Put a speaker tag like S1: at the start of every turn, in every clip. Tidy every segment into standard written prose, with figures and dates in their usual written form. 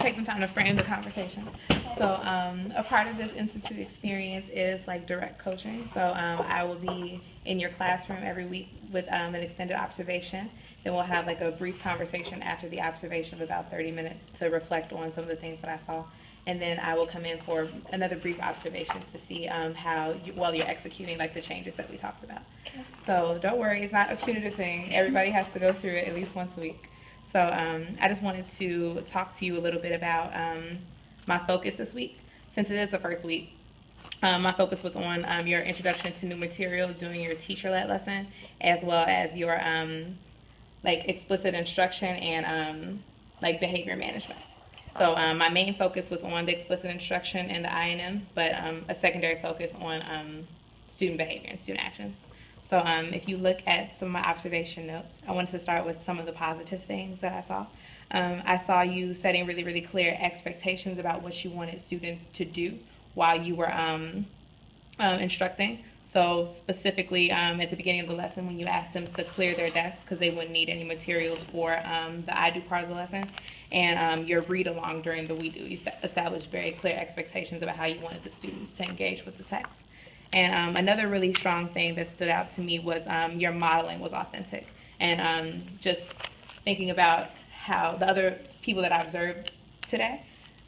S1: take some time to frame the conversation. So a part of this Institute experience is like direct coaching. So I will be in your classroom every week with an extended observation. Then we'll have like a brief conversation after the observation of about 30 minutes to reflect on some of the things that I saw. And then I will come in for another brief observation to see how well you're executing like the changes that we talked about. Okay. So don't worry, it's not a punitive thing. Everybody has to go through it at least once a week. So I just wanted to talk to you a little bit about my focus this week. Since it is the first week, my focus was on your introduction to new material, doing your teacher-led lesson, as well as your like explicit instruction and like behavior management. So my main focus was on the explicit instruction and the INM, but a secondary focus on student behavior and student actions. So if you look at some of my observation notes, I wanted to start with some of the positive things that I saw. I saw you setting really, really clear expectations about what you wanted students to do while you were instructing. So specifically at the beginning of the lesson when you asked them to clear their desks because they wouldn't need any materials for the I do part of the lesson, and your read along during the we do. You established very clear expectations about how you wanted the students to engage with the text. And another really strong thing that stood out to me was your modeling was authentic. And just thinking about how the other people that I observed today,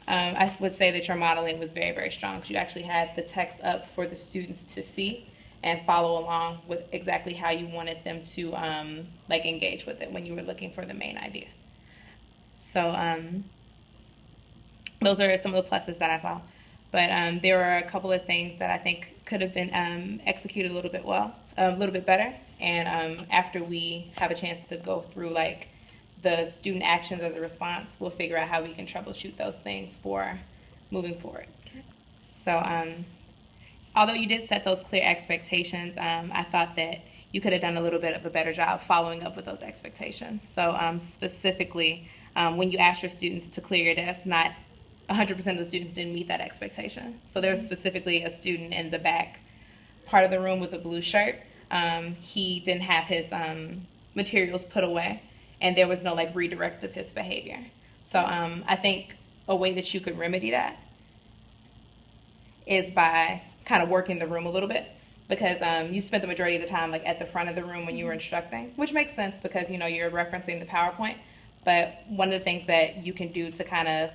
S1: I would say that your modeling was very, very strong. You actually had the text up for the students to see and follow along with exactly how you wanted them to like engage with it when you were looking for the main idea. So those are some of the pluses that I saw. But there are a couple of things that I think could have been executed a little bit better. And after we have a chance to go through like the student actions as a response, we'll figure out how we can troubleshoot those things for moving forward. Okay. So although you did set those clear expectations, I thought that you could have done a little bit of a better job following up with those expectations. So specifically, when you asked your students to clear your desk, not 100% of the students didn't meet that expectation. So there was specifically a student in the back part of the room with a blue shirt. He didn't have his materials put away, and there was no like redirect of his behavior. So I think a way that you could remedy that is by kind of working the room a little bit, because you spent the majority of the time like at the front of the room when you were instructing, which makes sense because you know you're referencing the PowerPoint. But one of the things that you can do to kind of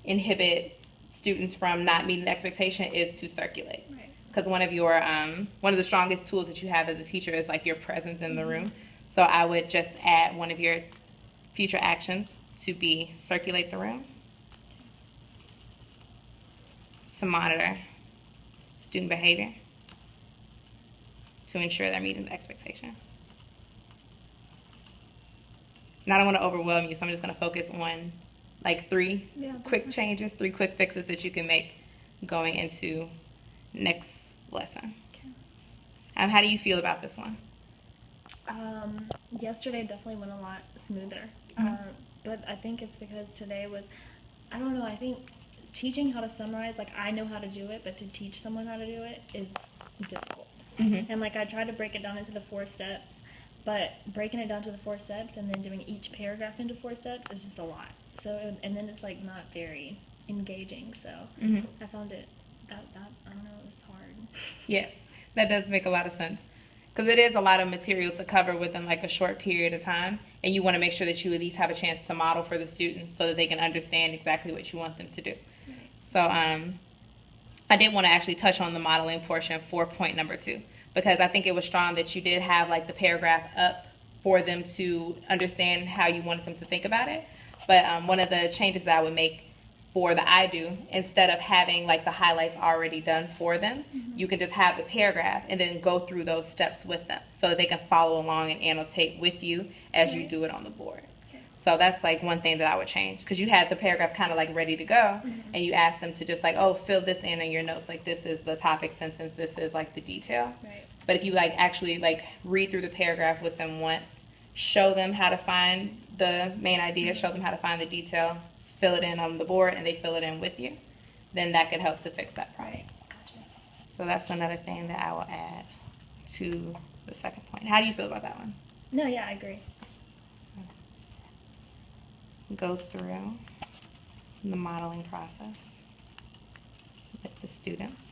S1: inhibit students from not meeting the expectation is to circulate. Because one of the strongest tools that you have as a teacher is like your presence in the room. So I would just add one of your future actions to be circulate the room, to monitor student behavior, to ensure they're meeting the expectation. And I don't want to overwhelm you, so I'm just going to focus on like three quick changes, 3 quick fixes that you can make going into next lesson. Okay. How do you feel about this one?
S2: Yesterday definitely went a lot smoother, but I think it's because today was, I don't know, I think teaching how to summarize, like I know how to do it, but to teach someone how to do it is difficult. And like I tried to break it down into the 4 steps, but breaking it down to the 4 steps and then doing each paragraph into 4 steps is just a lot. So, and then it's like not very engaging. So I found it, that I don't know, it was hard.
S1: Yes, that does make a lot of sense. Because it is a lot of material to cover within like a short period of time. And you want to make sure that you at least have a chance to model for the students so that they can understand exactly what you want them to do. Right. So I did want to actually touch on the modeling portion for point number 2. Because I think it was strong that you did have like the paragraph up for them to understand how you wanted them to think about it. But one of the changes that I would make for the I do, instead of having like the highlights already done for them, you can just have the paragraph and then go through those steps with them so that they can follow along and annotate with you as you do it on the board. So that's like one thing that I would change, because you had the paragraph kind of like ready to go and you asked them to just like, oh, fill this in your notes, like this is the topic sentence, this is like the detail. But if you like actually like read through the paragraph with them once, show them how to find the main idea, show them how to find the detail, fill it in on the board, and they fill it in with you, then that could help to fix that problem. So that's another thing that I will add to the second point. How do you feel about that one?
S2: No, yeah, I agree.
S1: So, go through. the modeling process with the students.